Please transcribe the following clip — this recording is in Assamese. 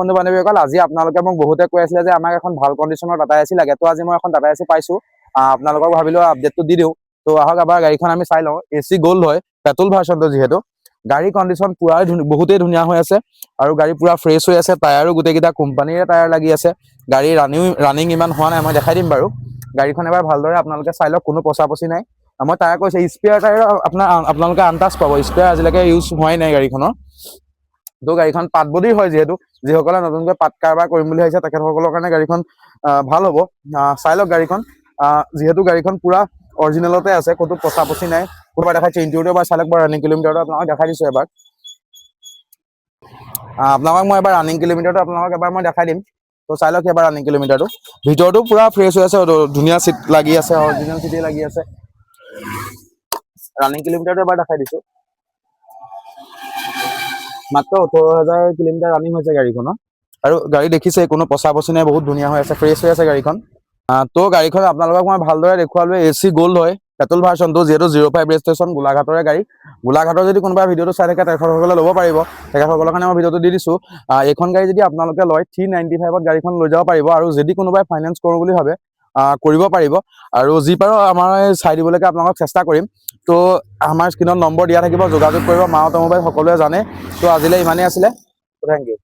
বন্ধু বান্ধৱীসকল, আজি আপোনালোকে মোক বহুতে কৈ আছিলে যে আমাক এখন ভাল কণ্ডিশ্যনৰ টাটা এচি লাগে। তো আজি মই এখন টাটা এচি পাইছো। আপোনালোকক ভাবিলো আপডেটটো দি দিওঁ। তো আহক এবাৰ গাড়ীখন আমি চাই লওঁ। এচি গ'ল্ড হয়, পেট্ৰল ভাৰ্চনটো যিহেতু। গাড়ী কণ্ডিশ্যন পুৰা বহুতেই ধুনীয়া হৈ আছে আৰু গাড়ী পুৰা ফ্ৰেছ হৈ আছে। টায়াৰো গোটেইকেইটা কোম্পানীৰে টায়াৰ লাগি আছে। গাড়ী ৰানিং ইমান হোৱা নাই, মই দেখাই দিম বাৰু। গাড়ীখন এবাৰ ভালদৰে আপোনালোকে চাই লওক, কোনো পচা-পচি নাই। মই টায়াৰ কৈছে স্পেয়াৰ টায়াৰ আপোনালোকে আনটাচ পাব। স্পেয়াৰ আজিলৈকে ইউজ হোৱাই নাই গাড়ীখনৰ। তো গাড়ীখন পাত বডিৰ হয়, যিহেতু যিসকলে নতুনকৈ পাত কাৰবাৰ কৰিম বুলি ভাবিছে তেখেতসকলৰ কাৰণে গাড়ীখন ভাল হ'ব। চাই লওক গাড়ীখন, যিহেতু গাড়ীখন পুৰা অৰিজিনেলতে আছে, ক'তো পচা-পচি নাই। কোনোবা দেখাইছে ইণ্টেৰিয়ৰটো এবাৰ চাই লওক, ৰানিং কিলোমিটাৰটো আপোনালোকক দেখাই দিছোঁ এবাৰ। আপোনালোকক মই এবাৰ ৰানিং কিলোমিটাৰটো আপোনালোকক এবাৰ মই দেখাই দিম। তো চাই লওক এবাৰ ৰানিং কিলোমিটাৰটো। ভিতৰতো পুৰা ফ্ৰেছ হৈ আছে, ধুনীয়া চিট লাগি আছে, অৰিজিনেল চিটে লাগি আছে। ৰানিং কিলোমিটাৰটো এবাৰ দেখাই দিছোঁ। মাত্ৰ 18,000 কিলোমিটাৰ ৰানিং হৈছে গাড়ীখনৰ। আৰু গাড়ী দেখিছে কোনো পচা-পচি নাই, বহুত ধুনীয়া হৈ আছে, ফ্ৰেছ হৈ আছে গাড়ীখন। তো গাড়ীখন আপোনালোকক মই ভালদৰে দেখুৱালো। এচি গ'ল্ড হয়, পেট্ৰল ভাৰ্চনটো, যিহেতু 05 ৰেজিষ্ট্ৰেশ্যন, গোলাঘাটৰে গাড়ী। গোলাঘাটৰ যদি কোনোবা ভিডিঅ'টো চাই থাকে তেখেতসকলে ল'ব পাৰিব। তেখেতসকলৰ কাৰণে মই ভিডিঅ'টো দি দিছোঁ। এইখন গাড়ী যদি আপোনালোকে লয় 395ত গাড়ীখন লৈ যাব পাৰিব। আৰু যদি কোনোবাই ফাইনেন্স কৰোঁ বুলি ভাবে কৰিব পাৰিব। আৰু যি পাৰোঁ আমাৰ চাই দিবলৈকে আপোনালোকক চেষ্টা কৰিম। তো আমাৰ স্ক্ৰীণত নম্বৰ দিয়া থাকিব, যোগাযোগ কৰিব। মা অটোমোবাইল সকলোৱে জানে। তো আজিলৈ ইমানেই আছিলে। Thank U.